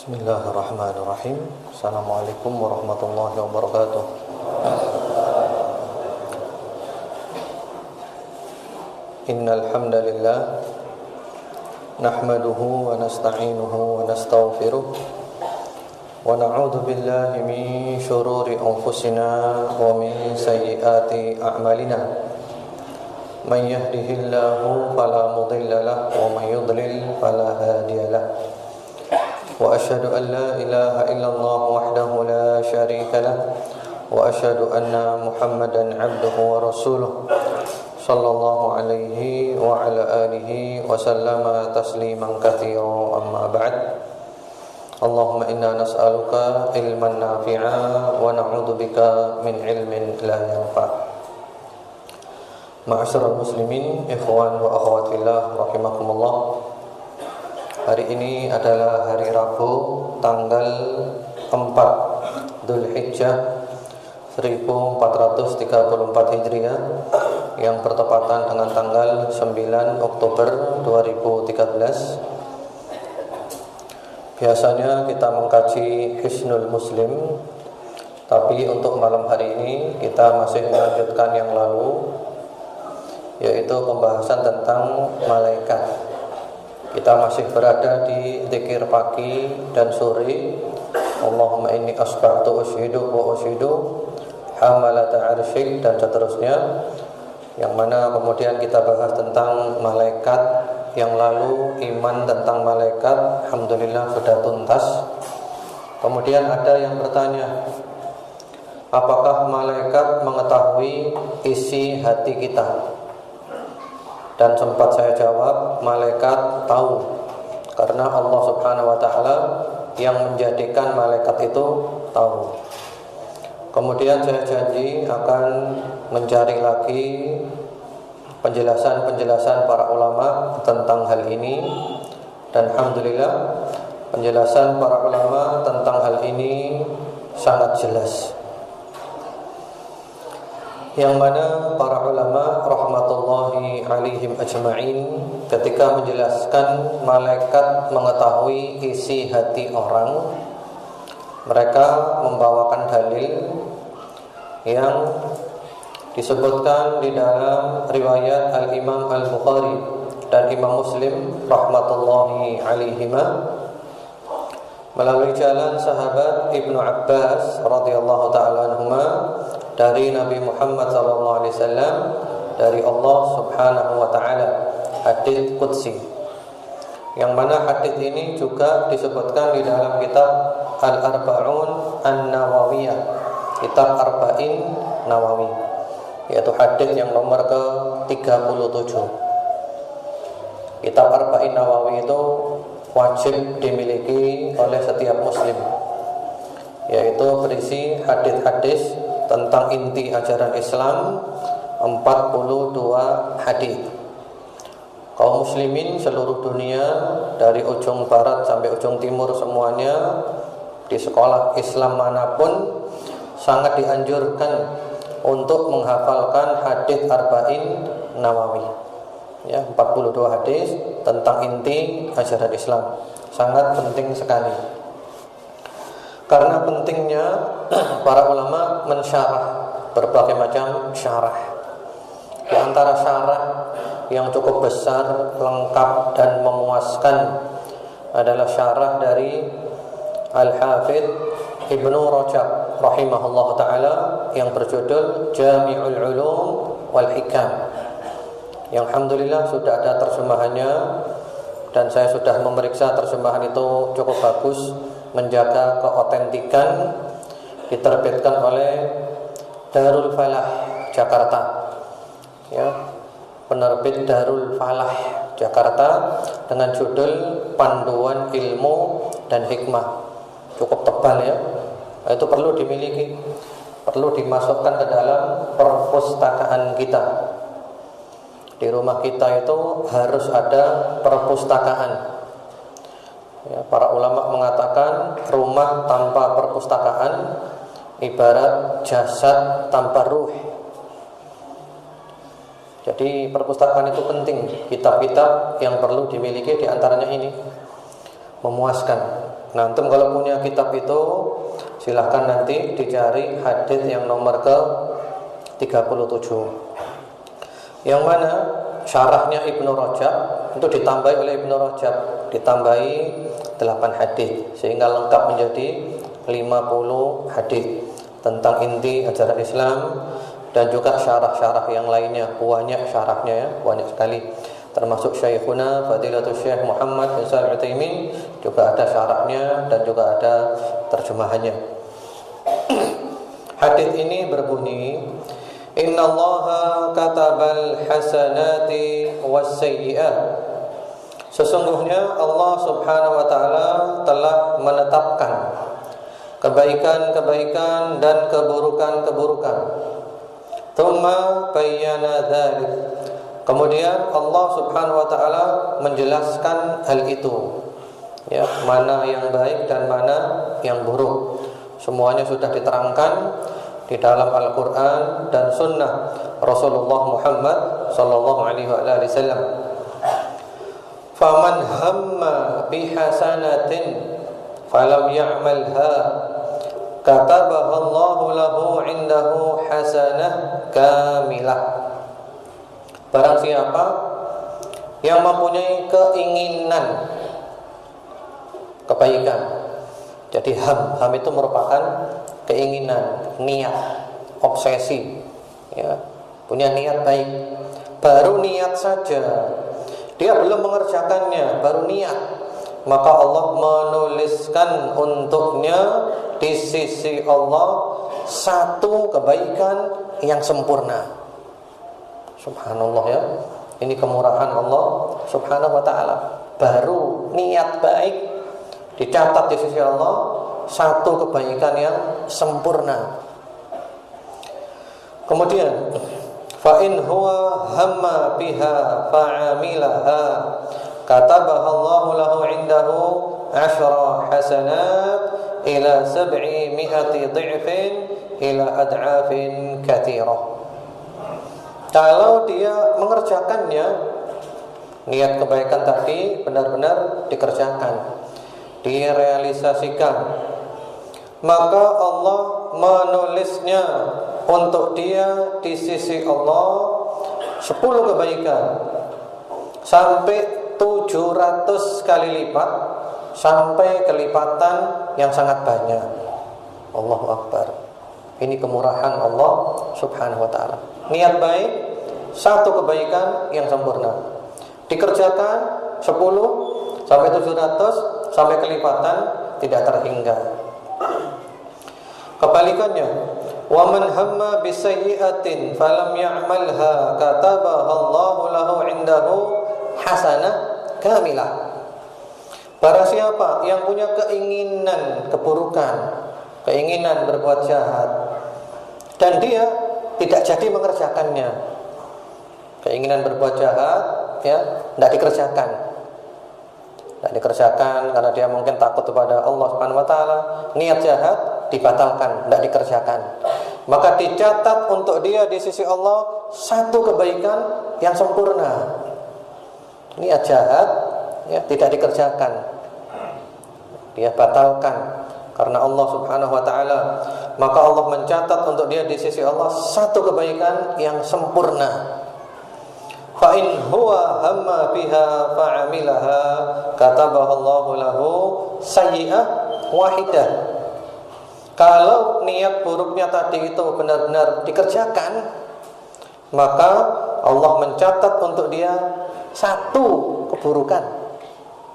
Bismillahirrahmanirrahim. Assalamualaikum warahmatullahi wabarakatuh. Innal hamdalillah nahmaduhu wa nasta'inuhu wa nastaghfiruh wa na'udzu billahi min shururi anfusina wa min sayyiati a'malina. Man yahdihillahu fala mudilla lahu wa man yudlil fala hadiya lahu. Wa asyhadu an la ilaha illallah wahdahu la syarika lah wa asyhadu anna Muhammadan 'abduhu wa rasuluh sallallahu alaihi wa ala alihi wa sallama tasliman katsira amma ba'd. Allahumma inna nas'aluka ilman nafi'a wa na'udzubika min ilmin la yanfa'. Ma'asyiral muslimin, ikhwan wa akhwat fillah rahimakumullah. Hari ini adalah hari Rabu tanggal 4 Dzulhijjah 1434 Hijriah yang bertepatan dengan tanggal 9 Oktober 2013. Biasanya kita mengkaji Hisnul Muslim, tapi untuk malam hari ini kita masih melanjutkan yang lalu, yaitu pembahasan tentang malaikat. Kita masih berada di zikir pagi dan sore. Allahumma inni asbahtu ushidu wa ushidu hamalata arsyik dan seterusnya, yang mana kemudian kita bahas tentang malaikat. Yang lalu iman tentang malaikat alhamdulillah sudah tuntas. Kemudian ada yang bertanya, apakah malaikat mengetahui isi hati kita? Dan sempat saya jawab, malaikat tahu, karena Allah subhanahu wa ta'ala yang menjadikan malaikat itu tahu. Kemudian saya janji akan mencari lagi penjelasan-penjelasan para ulama tentang hal ini. Dan alhamdulillah penjelasan para ulama tentang hal ini sangat jelas, yang mana para ulama rahmatullahi alaihim ajma'in ketika menjelaskan malaikat mengetahui isi hati orang, mereka membawakan dalil yang disebutkan di dalam riwayat Al-Imam Al-Bukhari dan Imam Muslim rahmatullahi alaihima melalui jalan sahabat Ibnu Abbas radhiyallahu ta'ala anhuma dari Nabi Muhammad sallallahu alaihi wasallam dari Allah Subhanahu wa taala, hadits qudsi, yang mana hadits ini juga disebutkan di dalam kitab Al-Arba'un An-Nawawiyah, kitab Arba'in Nawawi, yaitu hadits yang nomor ke-37. Kitab Arba'in Nawawi itu wajib dimiliki oleh setiap muslim, yaitu berisi hadis-hadis tentang inti ajaran Islam, 42 hadis. Kaum muslimin seluruh dunia dari ujung barat sampai ujung timur semuanya, di sekolah Islam manapun sangat dianjurkan untuk menghafalkan hadis Arba'in Nawawi. Ya, 42 hadis tentang inti ajaran Islam. Sangat penting sekali. Karena pentingnya para ulama mensyarah berbagai macam syarah. Di antara syarah yang cukup besar, lengkap dan memuaskan adalah syarah dari Al-Hafidz Ibnu Rajab rahimahullah ta'ala yang berjudul Jami'ul Ulum wal Hikam, yang alhamdulillah sudah ada terjemahannya, dan saya sudah memeriksa terjemahan itu cukup bagus, menjaga keotentikan, diterbitkan oleh Darul Falah Jakarta, ya, penerbit Darul Falah Jakarta, dengan judul Panduan Ilmu dan Hikmah. Cukup tebal ya, itu perlu dimiliki, perlu dimasukkan ke dalam perpustakaan kita. Di rumah kita itu harus ada perpustakaan. Ya, para ulama mengatakan rumah tanpa perpustakaan ibarat jasad tanpa ruh. Jadi perpustakaan itu penting. Kitab-kitab yang perlu dimiliki diantaranya ini, memuaskan, Nah, antum kalau punya kitab itu silahkan nanti dicari hadis yang nomor ke 37. Yang mana syarahnya Ibnu Rajab itu ditambahi oleh Ibnu Rajab, ditambahi 8 hadis sehingga lengkap menjadi 50 hadis tentang inti ajaran Islam, dan juga syarah-syarah yang lainnya, banyak syarahnya ya, banyak sekali. Termasuk Syekhuna Fadilatul Syekh Muhammad bin Shalih Al-Utsaimin juga ada syarahnya dan juga ada terjemahannya. Hadis ini berbunyi, Innallaha katabal hasanati was-sayyi'at. Sesungguhnya Allah Subhanahu wa taala telah menetapkan kebaikan-kebaikan dan keburukan-keburukan. Tsumma bayyana dzalik. Kemudian Allah Subhanahu wa taala menjelaskan hal itu. Ya, mana yang baik dan mana yang buruk. Semuanya sudah diterangkan di dalam Al-Qur'an dan sunnah Rasulullah Muhammad sallallahu alaihi wasallam. Faman hamma bihasanatin falam ya'malha katabaha Allahu lahu 'indahu hasanah kamilah. Barang siapa yang mempunyai keinginan kebaikan. Jadi ham itu merupakan keinginan, niat, obsesi, ya, punya niat baik. Baru niat saja, dia belum mengerjakannya, baru niat, maka Allah menuliskan untuknya di sisi Allah satu kebaikan yang sempurna. Subhanallah ya. Ini kemurahan Allah Subhanahu wa taala. Baru niat baik dicatat di sisi Allah satu kebaikan yang sempurna. Kemudian fa in huwa hamma biha fa'amilaha katabaha Allahu lahu 'indahu 'ashra hasanat ila 700 dha'fin ila ad'afin katsirah. Kalau dia mengerjakannya, niat kebaikan tadi benar-benar dikerjakan, direalisasikan, maka Allah menulisnya untuk dia di sisi Allah 10 kebaikan sampai 700 kali lipat, sampai kelipatan yang sangat banyak. Allahu Akbar. Ini kemurahan Allah Subhanahu wa taala. Niat baik, satu kebaikan yang sempurna. Dikerjakan 10 sampai 700 sampai kelipatan tidak terhingga. Kebalikannya, wa man hamma bisayyi'atin falam ya'malha katabaha Allahu lahu 'indahu hasanah kamilah. Barang siapa yang punya keinginan keburukan, keinginan berbuat jahat, dan dia tidak jadi mengerjakannya, keinginan berbuat jahat, ya, tidak dikerjakan karena dia mungkin takut kepada Allah Subhanahu wa taala, niat jahat dibatalkan, tidak dikerjakan, maka dicatat untuk dia di sisi Allah satu kebaikan yang sempurna. Niat jahat, ya, tidak dikerjakan, dia batalkan karena Allah Subhanahu wa taala, maka Allah mencatat untuk dia di sisi Allah satu kebaikan yang sempurna. Fa in huwa hamma biha fa'amilaha katabaha Allahu lahu sayyi'ah wahidah. Kalau niat buruknya tadi itu benar-benar dikerjakan, maka Allah mencatat untuk dia satu keburukan.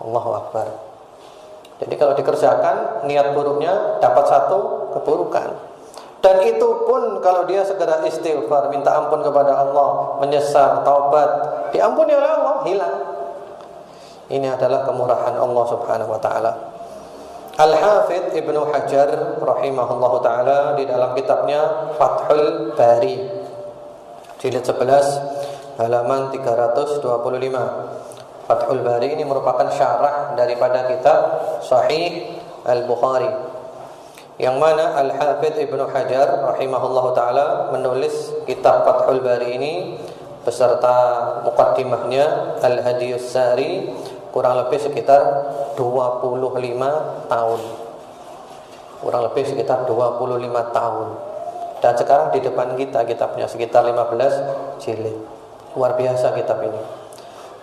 Allahu Akbar. Jadi kalau dikerjakan, niat buruknya dapat satu keburukan. Dan itu pun kalau dia segera istighfar, minta ampun kepada Allah, menyesal, taubat, diampuni oleh Allah, hilang. Ini adalah kemurahan Allah Subhanahu wa taala. Al-Hafidz Ibnu Hajar rahimahullahu taala di dalam kitabnya Fathul Bari jilid 11 halaman 325. Fathul Bari ini merupakan syarah daripada kitab Sahih Al-Bukhari, yang mana Al-Hafidz Ibnu Hajar rahimahullahu taala menulis kitab Fathul Bari ini beserta muqaddimahnya Al-Hadiyus Sari kurang lebih sekitar 25 tahun. Kurang lebih sekitar 25 tahun. Dan sekarang di depan kita kitabnya sekitar 15 jilid. Luar biasa kitab ini.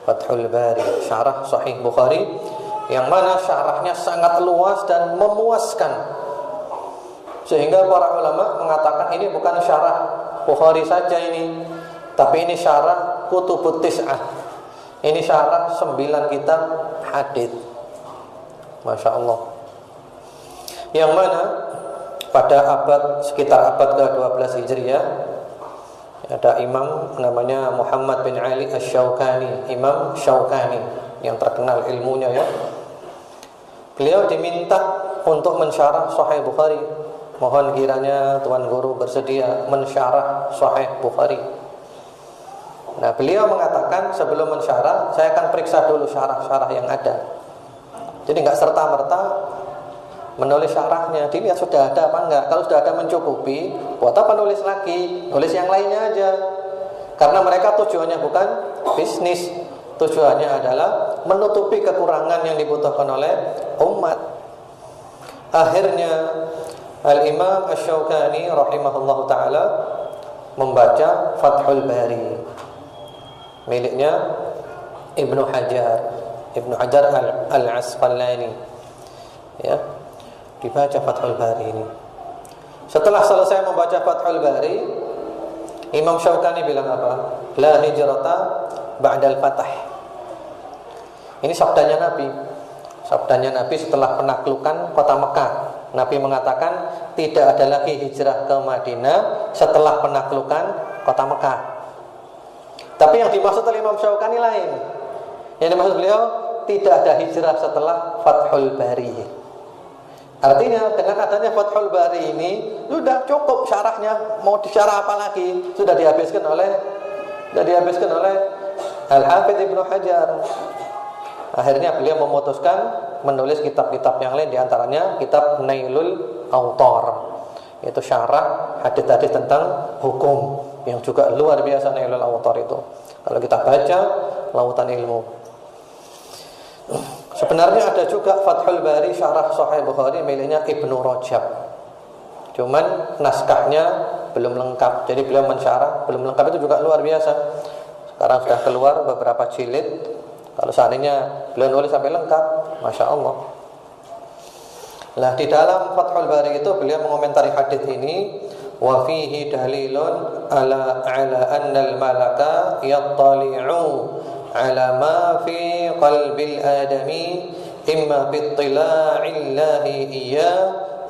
Fathul Bari, syarah Sahih Bukhari, yang mana syarahnya sangat luas dan memuaskan. Sehingga para ulama mengatakan ini bukan syarah Bukhari saja ini, tapi ini syarah Kutubut Tis'ah. Ini syarah 9 kitab hadits. Masya Allah. Yang mana pada sekitar abad ke-12 Hijriah ada imam namanya Muhammad bin Ali Asy-Syaukani, Imam Syaukani yang terkenal ilmunya ya. Beliau diminta untuk mensyarah Sahih Bukhari. Mohon kiranya Tuan Guru bersedia mensyarah Sahih Bukhari. Nah, beliau mengatakan sebelum mensyarah saya akan periksa dulu syarah-syarah yang ada. Jadi enggak serta-merta menulis syarahnya, dilihat sudah ada apa enggak. Kalau sudah ada mencukupi, buat apa nulis lagi? Nulis yang lainnya aja. Karena mereka tujuannya bukan bisnis, tujuannya adalah menutupi kekurangan yang dibutuhkan oleh umat. Akhirnya Al-Imam Asy-Syaukani rahimahullahu taala membaca Fathul Bari miliknya Ibnu Hajar Al-Asqalani. Ya. Dibaca Fathul Bari ini. Setelah selesai membaca Fathul Bari, Imam Syaukani bilang apa? La hijrata ba'dal fath. Ini sabdanya Nabi. Sabdanya Nabi setelah penaklukan kota Mekah. Nabi mengatakan tidak ada lagi hijrah ke Madinah setelah penaklukan kota Mekah. Tapi yang dimaksud oleh Imam Syaukani lain. Yang dimaksud beliau tidak ada hijrah setelah Fathul Bari. Artinya dengan adanya Fathul Bari ini sudah cukup syarahnya, mau disyarah apa lagi? Sudah dihabiskan oleh Al-Hafidz Ibnu Hajar. Akhirnya beliau memutuskan menulis kitab-kitab yang lain, diantaranya kitab Nailul Autar, yaitu syarah hadis-hadis tentang hukum yang juga luar biasa. Nailul Autar itu kalau kita baca lautan ilmu. Sebenarnya ada juga Fathul Bari syarah Sahih Bukhari miliknya Ibnu Rajab. Cuman naskahnya belum lengkap. Jadi beliau mensyarah belum lengkap, itu juga luar biasa. Sekarang sudah keluar beberapa jilid. Kalau seandainya beliau nulis sampai lengkap, Masya Allah. Nah, di dalam Fathul Bari itu beliau mengomentari hadis ini, wa fihi dalilun ala anna al-malaka yattali'u ala ma fi qalbil adami imma bittila'illahi iyya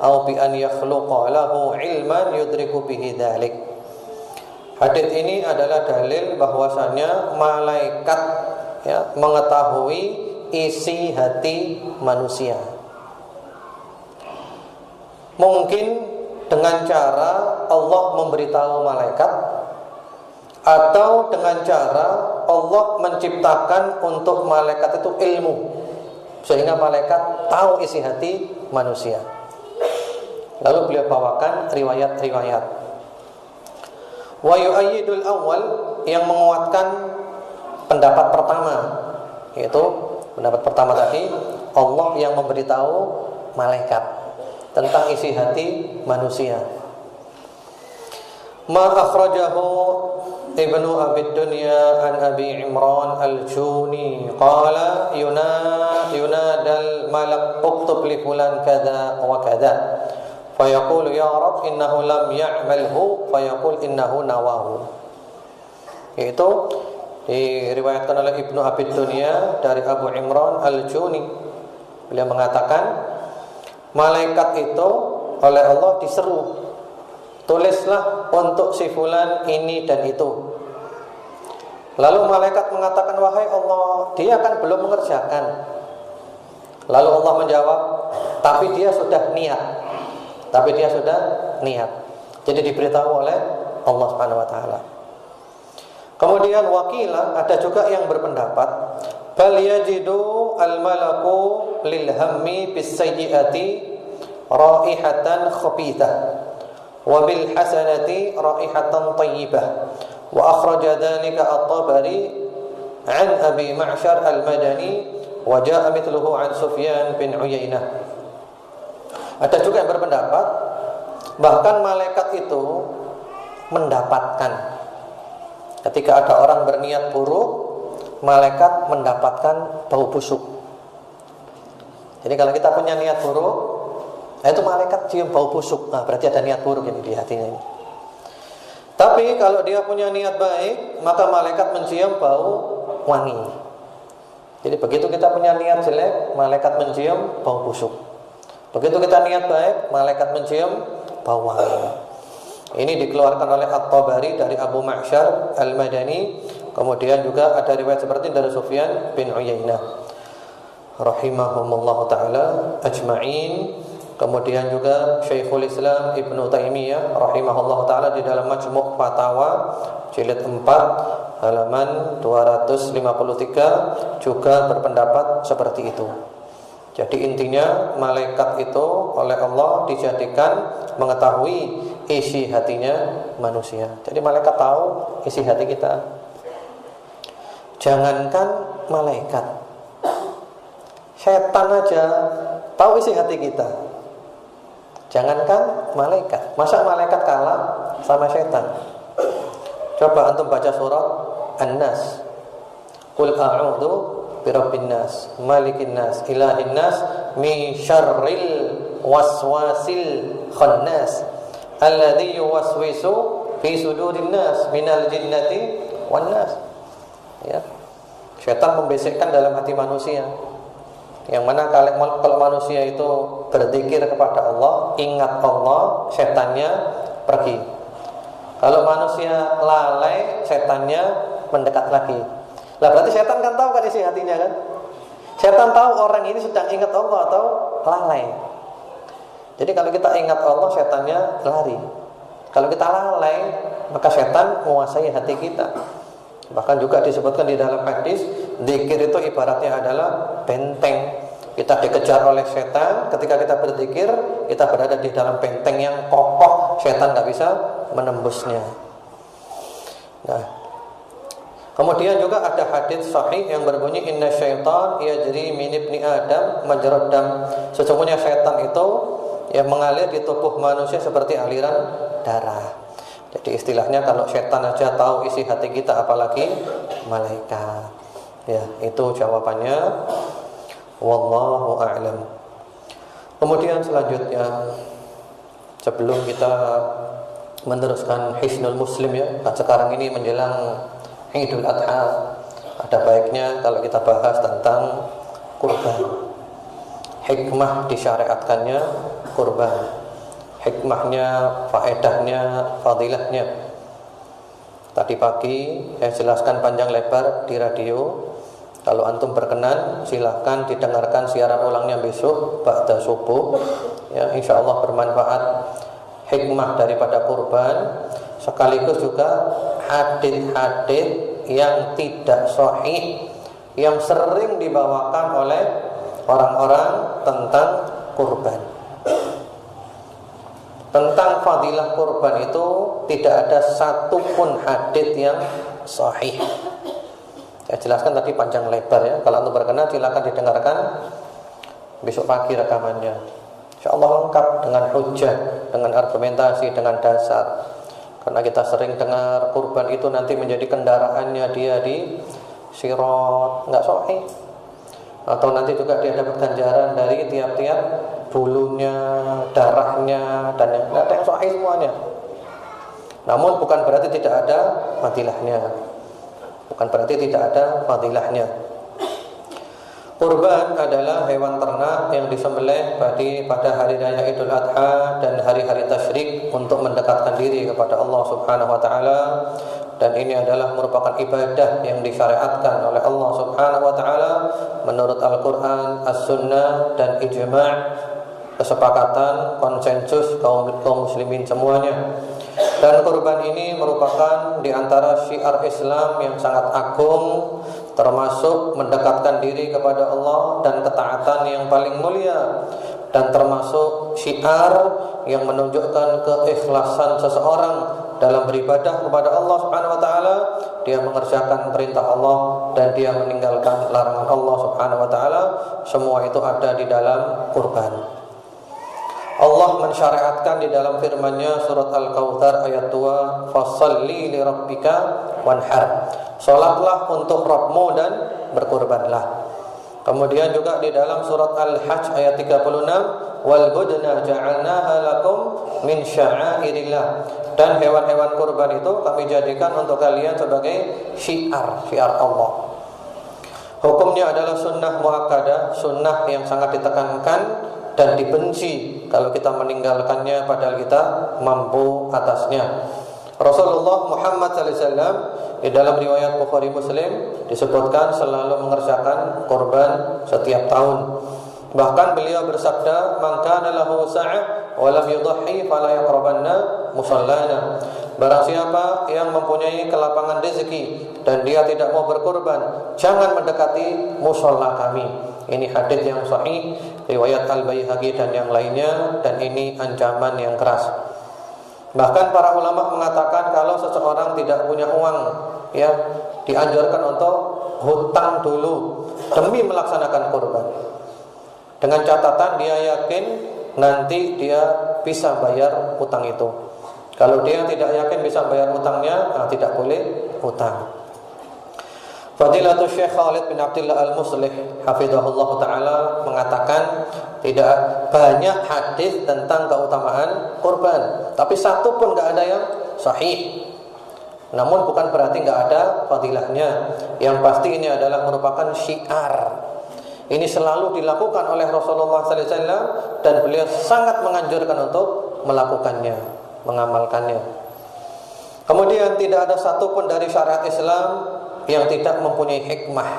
aw bi an yakhluqa lahu ilman yudriku bihi dzalik. Hadis ini adalah dalil bahwasanya malaikat mengetahui isi hati manusia. Mungkin dengan cara Allah memberitahu malaikat, atau dengan cara Allah menciptakan untuk malaikat itu ilmu, sehingga malaikat tahu isi hati manusia. Lalu beliau bawakan riwayat-riwayat. Wa yu'ayyidul awwal, yang menguatkan pendapat pertama, yaitu pendapat pertama tadi, Allah yang memberitahu malaikat tentang isi hati manusia. Ma akhrajahu Ibnu Abi Dunya an Abi Imran Al-Juni qala yunadal malak uktub li fulan kadza wa kadza fayaqulu ya Rabb innahu lam ya'malhu fayaqul innahu nawahu. Itu diriwayatkan oleh Ibnu Abi Dunya dari Abu Imran Al-Juni. Beliau mengatakan malaikat itu oleh Allah diseru, tulislah untuk si fulan ini dan itu. Lalu malaikat mengatakan, wahai Allah, dia kan belum mengerjakan. Lalu Allah menjawab, tapi dia sudah niat. Jadi diberitahu oleh Allah Subhanahu wa taala. Kemudian wakilah, ada juga yang berpendapat, bal yajidu al-malaku lil hammi bis sayyiati raihatan khabithah wa bil hasanati raihatan thayyibah. Wa akhraja dzalika at-Tabari an Abi Ma'syar al-Madani wa jaa'a mithluhu 'an Sufyan bin Uyainah. Ada juga yang berpendapat bahkan malaikat itu mendapatkan, ketika ada orang berniat buruk, malaikat mendapatkan bau busuk. Jadi kalau kita punya niat buruk, itu malaikat cium bau busuk. Nah, berarti ada niat buruk ini di hatinya ini. Tapi kalau dia punya niat baik, maka malaikat mencium bau wangi. Jadi begitu kita punya niat jelek, malaikat mencium bau busuk. Begitu kita niat baik, malaikat mencium bau wangi. Ini dikeluarkan oleh At-Tabari dari Abu Ma'syar Al-Madani. Kemudian juga ada riwayat seperti dari Sufyan bin Uyainah rahimahumullah ta'ala ajma'in. Kemudian juga Syekhul Islam Ibnu Taimiyah rahimahullah ta'ala di dalam Majmu' Fatawa jilid 4 halaman 253 juga berpendapat seperti itu. Jadi intinya malaikat itu oleh Allah dijadikan mengetahui isi hatinya manusia. Jadi malaikat tahu isi hati kita. Jangankan malaikat, setan aja tahu isi hati kita. Jangankan malaikat, masa malaikat kalah sama setan? Coba antum baca surat An-Nas. Qul a'udzu birabbin nas, malikin nas, ilahin nas, min syarril waswasil khannas, alladzi yuwaswisu fi sudurin nas minal jinnati wan nas. Ya. Setan membisikkan dalam hati manusia. Yang mana kalau manusia itu berzikir kepada Allah, ingat Allah, setannya pergi. Kalau manusia lalai, setannya mendekat lagi. Lah berarti setan kan tahu kan isi hatinya kan? Setan tahu orang ini sedang ingat Allah atau lalai. Jadi kalau kita ingat Allah, setannya lari. Kalau kita lalai, maka setan menguasai hati kita. Bahkan juga disebutkan di dalam hadis, zikir itu ibaratnya adalah benteng. Kita dikejar oleh setan, ketika kita berzikir, kita berada di dalam benteng yang kokoh, setan nggak bisa menembusnya. Nah, kemudian juga ada hadis sahih yang berbunyi inna syaitan yajri min ibni adam majrad dam. Sesungguhnya setan itu yang mengalir di tubuh manusia seperti aliran darah. Jadi istilahnya kalau setan aja tahu isi hati kita, apalagi malaikat. Ya, itu jawabannya. Wallahu a'lam. Kemudian selanjutnya, sebelum kita meneruskan Hisnul Muslim ya, nah sekarang ini menjelang Idul Adha, ada baiknya kalau kita bahas tentang kurban. Hikmah disyariatkannya kurban. Hikmahnya, faedahnya, fadilahnya. Tadi pagi saya jelaskan panjang lebar di radio. Kalau antum berkenan, silahkan didengarkan siaran ulangnya besok ba'da subuh. Ya, insya Allah bermanfaat. Hikmah daripada kurban, sekaligus juga hadits-hadits yang tidak sahih yang sering dibawakan oleh orang-orang tentang kurban. Tentang fadilah kurban itu tidak ada satupun hadits yang sahih. Saya jelaskan tadi panjang lebar ya. Kalau antum berkenan silakan didengarkan besok pagi rekamannya. Insyaallah lengkap dengan hujah, dengan argumentasi, dengan dasar. Karena kita sering dengar kurban itu nanti menjadi kendaraannya dia di sirat, enggak sahih. Atau nanti juga dia dapat ganjaran dari tiap-tiap bulunya, darahnya, dan yang enggak ada yang sahih semuanya. Namun bukan berarti tidak ada fadilahnya. Bukan berarti tidak ada fadilahnya. Kurban adalah hewan ternak yang disembelih pada hari raya Idul Adha dan hari-hari tasyrik untuk mendekatkan diri kepada Allah Subhanahu wa taala, dan ini adalah merupakan ibadah yang disyariatkan oleh Allah Subhanahu wa taala menurut Al-Qur'an, As-Sunnah dan ijma', kesepakatan konsensus kaum muslimin semuanya. Dan kurban ini merupakan di antara syiar Islam yang sangat agung, termasuk mendekatkan diri kepada Allah dan ketaatan yang paling mulia. dan termasuk syiar yang menunjukkan keikhlasan seseorang dalam beribadah kepada Allah Subhanahu wa taala. Dia mengerjakan perintah Allah dan dia meninggalkan larangan Allah Subhanahu wa taala. Semua itu ada di dalam kurban. Allah mensyariatkan di dalam firman-Nya surat Al-Kautsar ayat 2, "Fasholli li rabbika wanhar." Salatlah untuk Rabbmu dan berkurbanlah. Kemudian juga di dalam surat Al-Hajj ayat 36, "Wal budna ja'alnaha lakum min sya'airillah." Dan hewan-hewan kurban itu kami jadikan untuk kalian sebagai syiar Allah. Hukumnya adalah sunnah muakkadah, sunnah yang sangat ditekankan dan dibenci kalau kita meninggalkannya padahal kita mampu atasnya. Rasulullah Muhammad SAW di dalam riwayat Bukhari Muslim disebutkan selalu mengerjakan kurban setiap tahun. Bahkan beliau bersabda, "Man kana lahu sa'ah wa lam yudhi fala yaqrabanna musallana." Barang siapa yang mempunyai kelapangan rezeki dan dia tidak mau berkurban, jangan mendekati musalla kami. Ini hadis yang sahih riwayat Al-Baihaqi dan yang lainnya, dan ini ancaman yang keras. Bahkan para ulama mengatakan kalau seseorang tidak punya uang, ya, dianjurkan untuk hutang dulu demi melaksanakan kurban. Dengan catatan dia yakin nanti dia bisa bayar hutang itu. Kalau dia tidak yakin bisa bayar hutangnya, tidak boleh hutang. Fadilatul Syekh Khalid bin Abdullah Al-Muslih hafizahullah taala mengatakan tidak banyak hadis tentang keutamaan kurban, tapi satu pun enggak ada yang sahih. Namun bukan berarti enggak ada fadilahnya. Yang pasti ini adalah merupakan syiar. Ini selalu dilakukan oleh Rasulullah sallallahu alaihi wasallam dan beliau sangat menganjurkan untuk melakukannya, mengamalkannya. Kemudian tidak ada satupun dari syariat Islam yang tidak mempunyai hikmah,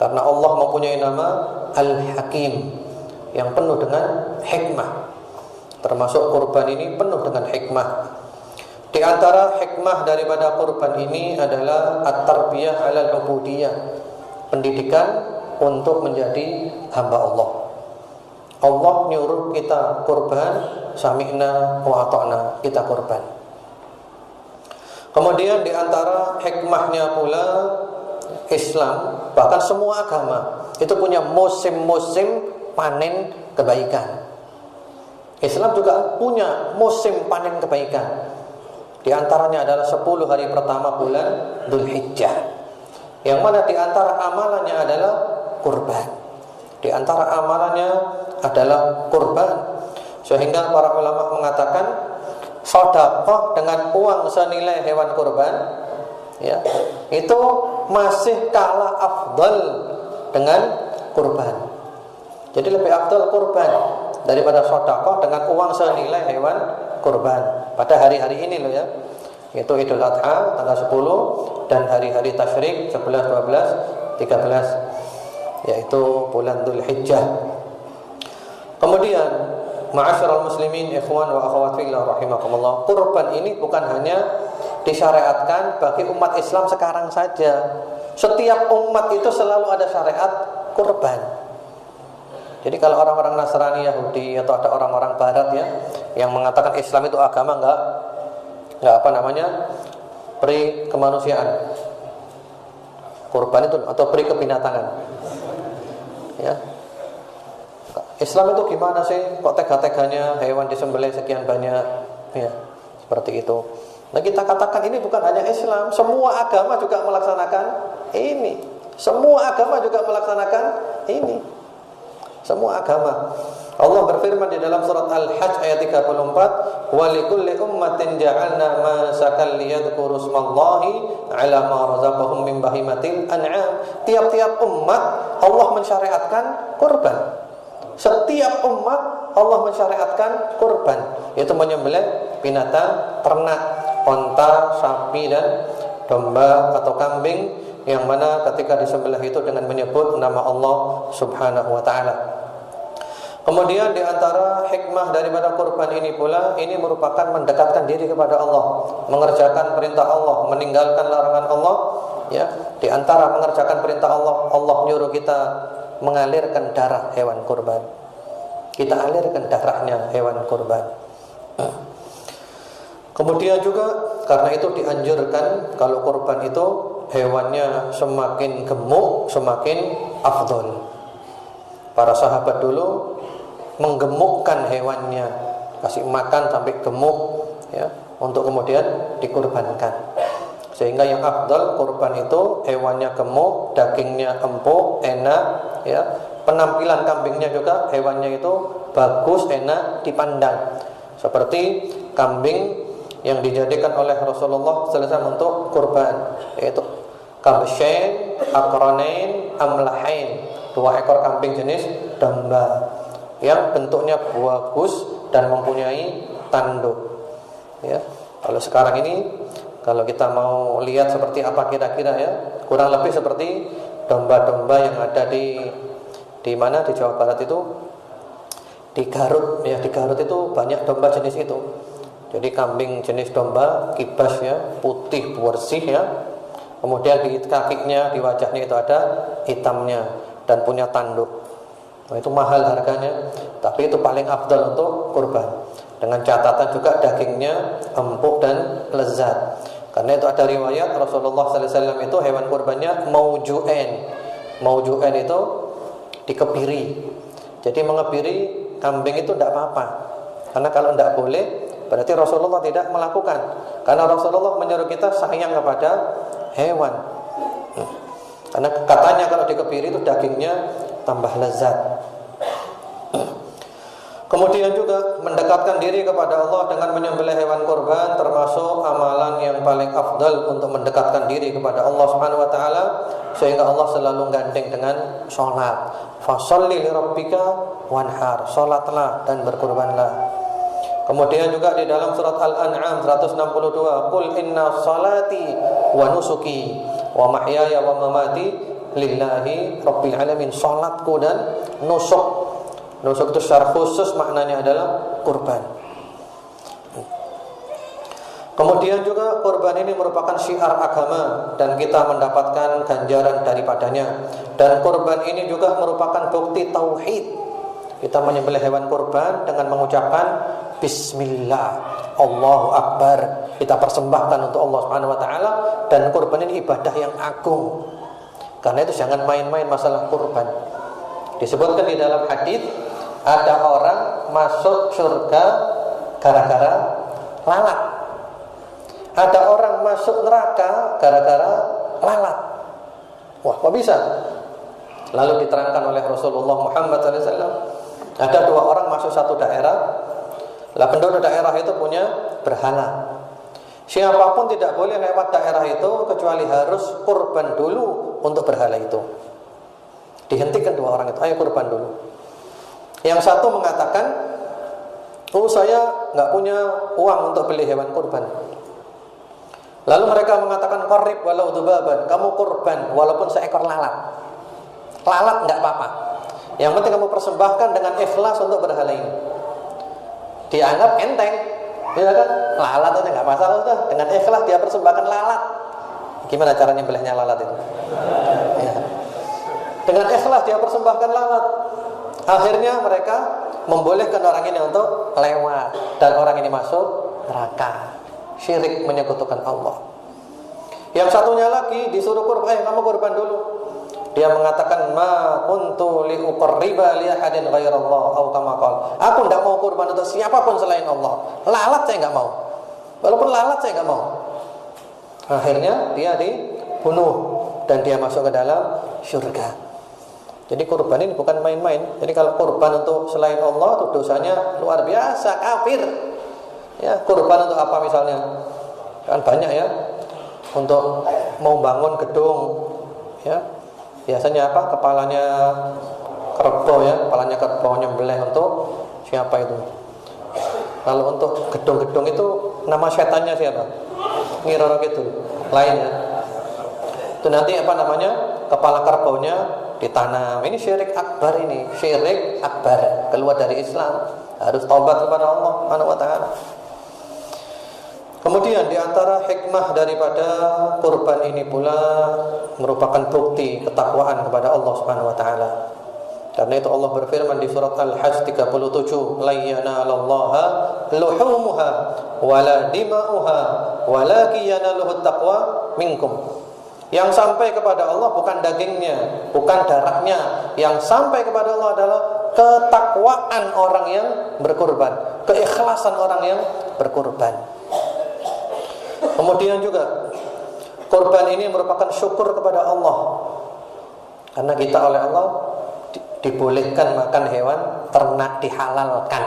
karena Allah mempunyai nama Al-Hakim yang penuh dengan hikmah. Termasuk kurban ini penuh dengan hikmah. Di antara hikmah daripada kurban ini adalah at-tarbiyah 'alal 'ubudiyah, pendidikan untuk menjadi hamba Allah. Allah nyuruh kita kurban, sami'na wa ata'na, kita kurban. Kemudian di antara hikmahnya pula Islam, bahkan semua agama itu punya musim-musim panen kebaikan. Islam juga punya musim panen kebaikan. Di antaranya adalah 10 hari pertama bulan Dzulhijjah, yang mana di antara amalannya adalah kurban. Di antara amalannya adalah kurban. Sehingga para ulama mengatakan sedekah dengan uang senilai hewan kurban, ya, itu masih kalah afdal dengan kurban. Jadi lebih afdal kurban daripada sedekah dengan uang senilai hewan kurban pada hari-hari ini loh ya, yaitu Idul Adha tanggal 10 dan hari-hari tasyrik 11, 12, 13, yaitu bulan Dzulhijjah. Kemudian ma'asyiral muslimin, ikhwan wa akhwat fillah rahimakumullah, kurban ini bukan hanya disyariatkan bagi umat Islam sekarang saja. Setiap umat itu selalu ada syariat kurban. Jadi kalau orang-orang Nasrani, Yahudi, atau ada orang-orang Barat ya yang mengatakan Islam itu agama enggak apa namanya, peri kemanusiaan, kurban itu atau peri kebinatangan, ya. Islam itu gimana sih? Kok tega-teganya hewan disembelih sekian banyak? Ya, seperti itu. Nah, kita katakan ini bukan hanya Islam, semua agama juga melaksanakan ini. Semua agama juga melaksanakan ini. Semua agama. Allah berfirman di dalam surat Al-Hajj ayat 34, "Wa likulli ummatin ja'alna masakan liyadhkuru ismallahi 'ala ma razaqahum min bahimatil an'am." Tiap-tiap umat Allah mensyariatkan kurban. Setiap umat Allah mensyariatkan kurban, yaitu menyembelih binatang ternak, onta, sapi dan domba atau kambing, yang mana ketika disembelih itu dengan menyebut nama Allah Subhanahu wa taala. Kemudian di antara hikmah daripada kurban ini pula, ini merupakan mendekatkan diri kepada Allah, mengerjakan perintah Allah, meninggalkan larangan Allah, ya. Di antara mengerjakan perintah Allah, Allah nyuruh kita mengalirkan darah hewan kurban. kita alirkan darahnya hewan kurban. Kemudian juga karena itu dianjurkan kalau kurban itu hewannya semakin gemuk semakin afdol. Para sahabat dulu menggemukkan hewannya, kasih makan sampai gemuk ya, untuk kemudian dikurbankan. Sehingga yang afdal kurban itu hewannya gemuk, dagingnya empuk, enak ya. Penampilan kambingnya juga hewannya itu bagus, enak dipandang. Seperti kambing yang dijadikan oleh Rasulullah sallallahu alaihi wasallam untuk kurban, yaitu kabsyain, aqranain, amlahain, 2 ekor kambing jenis domba yang bentuknya bagus dan mempunyai tanduk. Ya, kalau sekarang ini kalau kita mau lihat seperti apa kira-kira ya, kurang lebih seperti domba-domba yang ada di mana di Jawa Barat itu, di Garut ya, di Garut itu banyak domba jenis itu. Jadi kambing jenis domba kibas ya, putih bersih ya. Kemudian di kakinya, di wajahnya itu ada hitamnya dan punya tanduk. Nah, itu mahal harganya, tapi itu paling afdal untuk kurban. Dengan catatan juga dagingnya empuk dan lezat. Karena itu ada riwayat Rasulullah sallallahu alaihi wasallam itu hewan kurbannya mauju'en. Mauju'en itu dikebiri. Jadi mengebiri kambing itu tidak apa-apa. Karena kalau tidak boleh berarti Rasulullah tidak melakukan. Karena Rasulullah menyuruh kita sayang kepada hewan. Karena katanya kalau dikebiri itu dagingnya tambah lezat. Kemudian juga mendekatkan diri kepada Allah dengan menyembelih hewan kurban termasuk amalan yang paling afdal untuk mendekatkan diri kepada Allah Subhanahu wa taala, sehingga Allah selalu gandeng dengan salat. Fasholli li rabbika wanhar, salatlah dan berkurbanlah. Kemudian juga di dalam surat Al-An'am 162, qul inna salati wa nusuki wa mahyaya wa mamati lillahi rabbil alamin. Salatku dan nusuk. Nusuk itu secara khusus maknanya adalah kurban. Kemudian juga kurban ini merupakan syiar agama dan kita mendapatkan ganjaran daripadanya. Dan kurban ini juga merupakan bukti tauhid. Kita menyembelih hewan kurban dengan mengucapkan bismillah, Allahu akbar. Kita persembahkan untuk Allah Subhanahu wa taala, dan kurban ini ibadah yang agung. Karena itu jangan main-main masalah kurban. Disebutkan di dalam hadis ada orang masuk surga gara-gara lalat. Ada orang masuk neraka gara-gara lalat. Wah, kok bisa? Lalu diterangkan oleh Rasulullah Muhammad SAW, ada 2 orang masuk satu daerah. Lah penduduk daerah itu punya berhala. Siapapun tidak boleh lewat daerah itu kecuali harus kurban dulu untuk berhala itu. Dihentikan 2 orang itu, ayo kurban dulu. Yang satu mengatakan, oh saya nggak punya uang untuk beli hewan kurban. Lalu mereka mengatakan, qarib walau dubaban, kamu kurban walaupun seekor lalat. Lalat nggak apa-apa. Yang penting kamu persembahkan dengan ikhlas untuk berhala ini. Dianggap enteng, ya kan? Lalat aja nggak masalah sudah. Dengan ikhlas dia persembahkan lalat. Gimana cara nyembelihnya lalat itu? Ya. Dengan ikhlas dia persembahkan lalat. Akhirnya mereka membolehkan orang ini untuk lewat, dan orang ini masuk neraka. Syirik, menyekutukan Allah. Yang satunya lagi disuruh kurban, kamu kurban dulu. Dia mengatakan, ma kuntu li uqarriba li ahadin ghairallah atau kama qala. Aku tidak mau kurban untuk siapapun selain Allah. Lalat saya enggak mau. Walaupun lalat saya enggak mau. Akhirnya dia dibunuh dan dia masuk ke dalam surga. Jadi kurban ini bukan main-main. Jadi kalau kurban untuk selain Allah itu dosanya luar biasa, kafir. Ya, kurban untuk apa misalnya? Kan banyak ya. Untuk mau bangun gedung, ya. Biasanya apa? Kepalanya kerbau ya, kepalanya kerbau nyembelih untuk siapa itu? Kalau untuk gedung-gedung itu nama setannya siapa? Ngiroro gitu. Lain ya. Itu nanti apa namanya? Kepala kerbaunya ditanam. Ini syirik akbar, ini syirik akbar, keluar dari Islam, harus taubat kepada Allah Subhanahu wa taala. Kemudian di antara hikmah daripada kurban ini pula merupakan bukti ketakwaan kepada Allah Subhanahu wa taala. Karena itu Allah berfirman di surat Al-Hajj 37, la yanalallaha luhumuha wala dima'uha walakin yanaluhut taqwa minkum. Yang sampai kepada Allah bukan dagingnya, bukan darahnya. Yang sampai kepada Allah adalah ketakwaan orang yang berkorban, keikhlasan orang yang berkorban. Kemudian juga korban ini merupakan syukur kepada Allah. Karena kita oleh Allah dibolehkan makan hewan ternak, dihalalkan.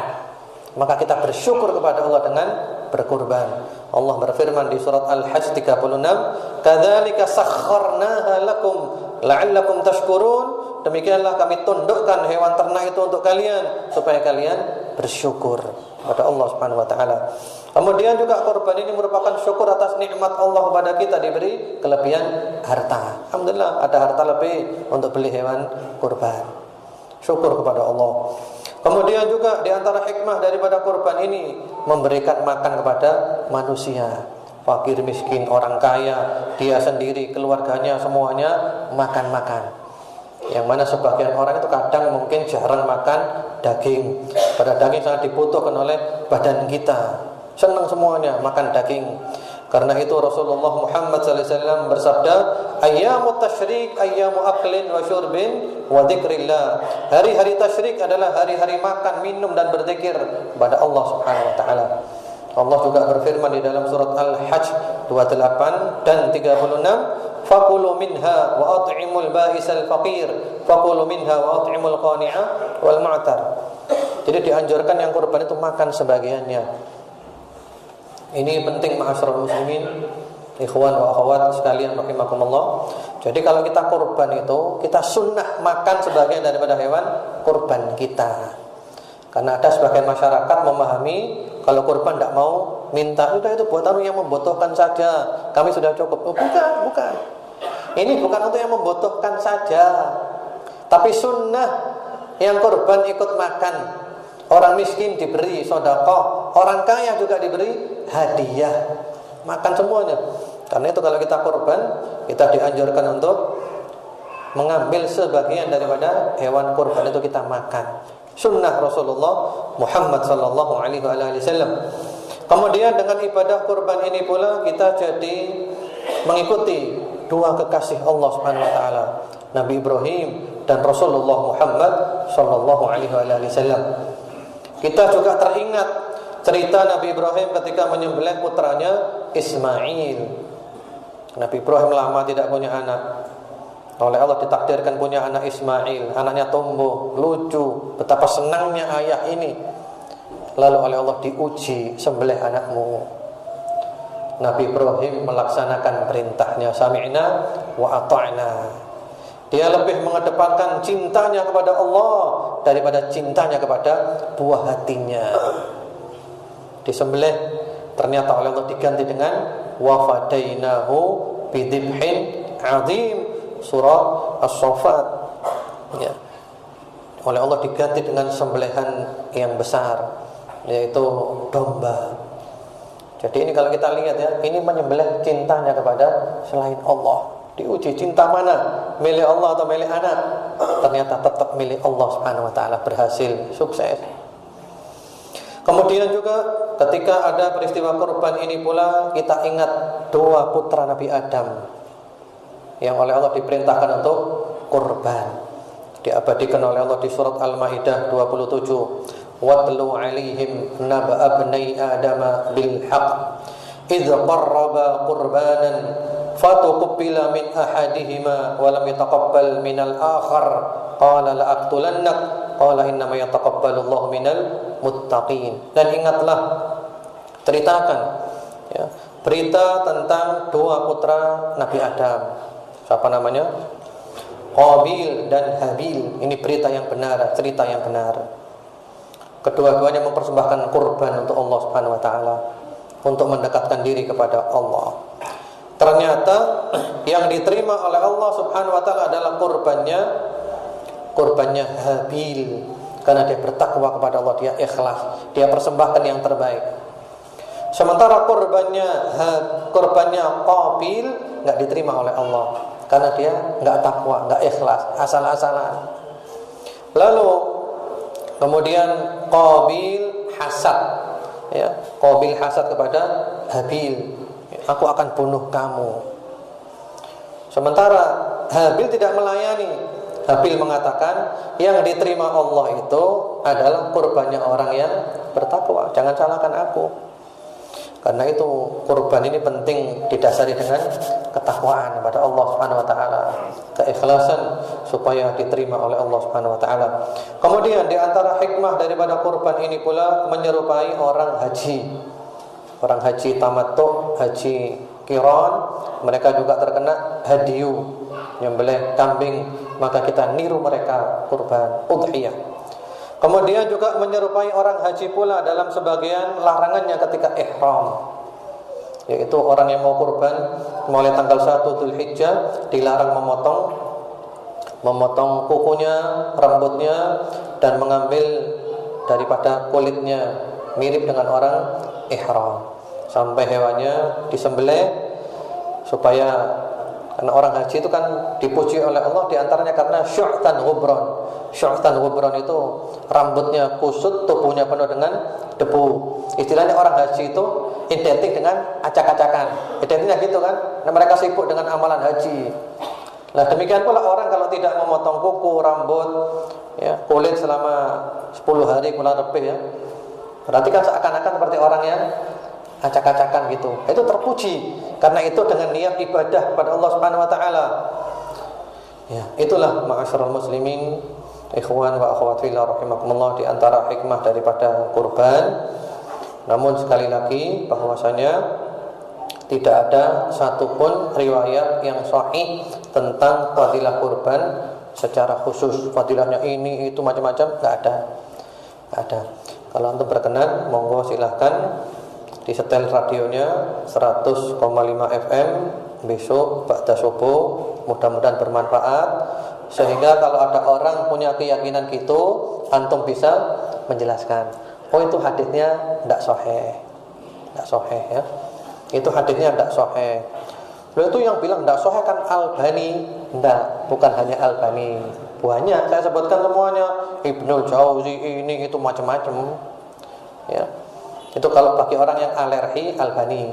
Maka kita bersyukur kepada Allah dengan berkorban. Allah berfirman di surat Al-Hajj 36, "Kadzalika sakharnaha lakum la'allakum tashkurun." Demikianlah kami tundukkan hewan ternak itu untuk kalian supaya kalian bersyukur kepada Allah Subhanahu wa taala. Kemudian juga korban ini merupakan syukur atas nikmat Allah kepada kita, diberi kelebihan harta. Alhamdulillah ada harta lebih untuk beli hewan kurban. Syukur kepada Allah. Kemudian juga di antara hikmah daripada kurban ini memberikan makan kepada manusia, fakir, miskin, orang kaya, dia sendiri, keluarganya, semuanya makan-makan. Yang mana sebagian orang itu kadang mungkin jarang makan daging. Pada daging sangat dibutuhkan oleh badan kita. Senang semuanya makan daging. Karena itu Rasulullah Muhammad SAW bersabda, "Ayyamut tasyrik ayyamu aklin wa syurbin wa dzikrillah." Hari-hari tasyrik adalah hari-hari makan, minum dan berzikir kepada Allah Subhanahu wa taala. Allah juga berfirman di dalam surat Al-Hajj 28 dan 36, "Fakulu minha wa at'imul ba'isal faqir, fakulu minha wa at'imul qani'a wal mu'tar." Jadi dianjurkan yang kurban itu makan sebagiannya. Ini penting ma'asyiral muslimin, ikhwan wa akhwat sekalian rahimakumullah. Jadi kalau kita kurban itu, kita sunnah makan sebagian daripada hewan kurban kita. Karena ada sebagian masyarakat memahami kalau kurban tidak mau minta, sudah itu buat yang membutuhkan saja, kami sudah cukup. Oh, bukan. Ini bukan untuk yang membutuhkan saja, tapi sunnah yang kurban ikut makan. Orang miskin diberi sedekah, orang kaya juga diberi hadiah, makan semuanya. Karena itu kalau kita kurban, kita dianjurkan untuk mengambil sebagian daripada hewan kurban itu kita makan. Sunnah Rasulullah Muhammad sallallahu alaihi wasallam. Kemudian dengan ibadah kurban ini pula kita jadi mengikuti dua kekasih Allah Subhanahu wa taala, Nabi Ibrahim dan Rasulullah Muhammad sallallahu alaihi wasallam. Kita juga teringat cerita Nabi Ibrahim ketika menyembelih putranya Ismail. Nabi Ibrahim lama tidak punya anak. Oleh Allah ditakdirkan punya anak Ismail. Anaknya tumbuh, lucu, betapa senangnya ayah ini. Lalu oleh Allah diuji, sembelih anakmu. Nabi Ibrahim melaksanakan perintahnya, sami'na wa ata'na. Dia lebih mengedepankan cintanya kepada Allah daripada cintanya kepada buah hatinya. Disembelih, ternyata oleh Allah diganti dengan wa fadainahu bidzibhin azim, surah As-Saffat. Ya. Oleh Allah diganti dengan sembelihan yang besar, yaitu domba. Jadi ini kalau kita lihat ya, ini menyembelih cintanya kepada selain Allah. Diuji cinta mana, milik Allah atau milik anak? Ternyata tetap milik Allah Subhanahu wa taala, berhasil, sukses. Kemudian juga ketika ada peristiwa kurban ini pula kita ingat dua putra Nabi Adam yang oleh Allah diperintahkan untuk kurban. Diabadikan oleh Allah di surat Al-Maidah 27, "Watlu 'alaihim naba'a ibnai Adama bil haqq idz qarraba qurbanan fatuqbila min ahadihima wa lam yataqabbal minal akhar qala la aqtulannak qala inna ma yataqabbalu Allahu minal muttaqin." Dan ingatlah, ceritakan ya, berita tentang dua putra Nabi Adam. Siapa namanya? Qabil dan Habil. Ini berita yang benar, cerita yang benar. Kedua-duanya mempersembahkan kurban untuk Allah Subhanahu wa taala, untuk mendekatkan diri kepada Allah. Ternyata yang diterima oleh Allah Subhanahu wa taala adalah kurbannya Habil, karena dia bertakwa kepada Allah, dia ikhlas, dia persembahkan yang terbaik. Sementara kurbannya Qabil enggak diterima oleh Allah, karena dia enggak takwa, enggak ikhlas, asal-asalan. Lalu kemudian Qabil hasad, ya, Qabil hasad kepada Habil, aku akan bunuh kamu. Sementara Habil tidak melayani. Habil mengatakan yang diterima Allah itu adalah kurbannya orang yang bertakwa. Jangan salahkan aku. Karena itu kurban ini penting didasari dengan ketakwaan kepada Allah Subhanahu wa taala, keikhlasan supaya diterima oleh Allah Subhanahu wa taala. Kemudian di antara hikmah daripada kurban ini pula menyerupai orang haji. Orang haji tamattu, haji qiran, mereka juga terkena hadiyu, nyembelih kambing, maka kita niru mereka kurban udhiyah. Kemudian juga menyerupai orang haji pula dalam sebagian larangannya ketika ihram, yaitu orang yang mau kurban mulai tanggal 1 Dzulhijjah dilarang memotong kukunya, rambutnya, dan mengambil daripada kulitnya mirip dengan orang ihram, sampai hewannya disembelih supaya, karena orang haji itu kan dipuji oleh Allah diantaranya karena syu'tan ghubran. Syu'tan ghubran itu rambutnya kusut, tubuhnya penuh dengan debu. Istilahnya orang haji itu identik dengan acak-acakan, identiknya gitu kan. Nah, mereka sibuk dengan amalan haji. Nah, demikian pula orang kalau tidak memotong kuku, rambut, ya, kulit selama 10 hari kurang lebih, ya, berarti kan seakan-akan seperti orang yang acak-acakan gitu. Itu terpuji karena itu dengan niat ibadah kepada Allah Subhanahu wa taala. Ya, itulah ma'asyiral muslimin, ikhwan wa akhwat fillah rahimakumullah, di antara hikmah daripada kurban. Namun sekali lagi bahwasanya tidak ada satupun riwayat yang sahih tentang fadilah kurban secara khusus. Fadilahnya ini itu macam-macam, enggak ada. Enggak ada. Kalau antum berkenan, monggo silahkan disetel radionya 100,5 FM besok ba'da subuh, mudah-mudahan bermanfaat, sehingga kalau ada orang punya keyakinan gitu, antum bisa menjelaskan, oh itu hadisnya tidak sahih, ya, itu hadisnya tidak sahih. Lalu itu yang bilang tidak sahih kan Albani, tidak, bukan hanya Albani, banyak saya sebutkan semuanya, Ibnul Jauzi ini itu macam-macam, ya. Itu kalau bagi orang yang alergi Albani.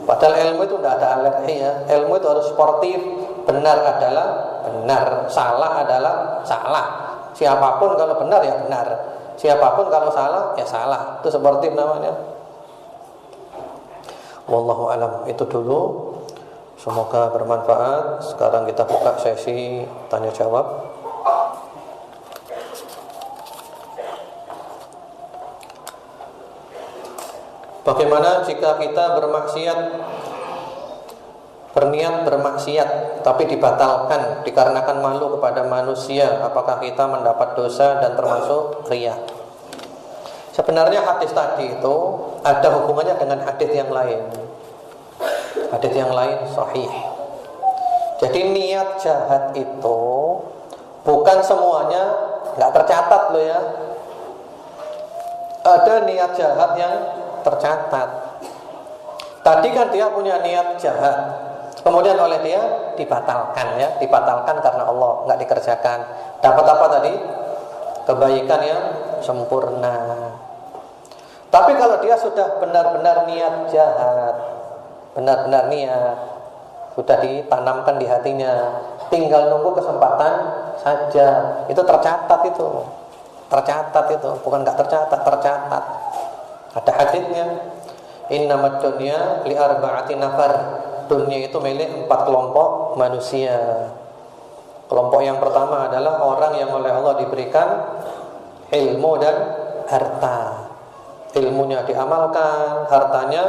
Padahal ilmu itu tidak ada alergi, ya. Ilmu itu harus sportif. Benar adalah benar, salah adalah salah. Siapapun kalau benar ya benar, siapapun kalau salah ya salah. Itu sportif namanya. Wallahu alam. Itu dulu. Semoga bermanfaat. Sekarang kita buka sesi tanya jawab. Bagaimana jika kita berniat bermaksiat tapi dibatalkan dikarenakan malu kepada manusia, apakah kita mendapat dosa dan termasuk riya? Sebenarnya hadis tadi itu ada hubungannya dengan hadis yang lain. Hadis yang lain sahih. Jadi niat jahat itu bukan semuanya enggak tercatat loh, ya. Ada niat jahat yang tercatat. Tadi kan dia punya niat jahat, kemudian oleh dia dibatalkan, ya, dibatalkan karena Allah, nggak dikerjakan. Dapat apa tadi? Kebaikan yang sempurna. Tapi kalau dia sudah benar-benar niat jahat, benar-benar niat, sudah ditanamkan di hatinya, tinggal nunggu kesempatan saja. Itu tercatat itu, bukan nggak tercatat, tercatat. Ada hadisnya, innamad dunya li arba'ati nafar. Dunia itu milik 4 kelompok manusia. Kelompok yang pertama adalah orang yang oleh Allah diberikan ilmu dan harta. Ilmunya diamalkan, hartanya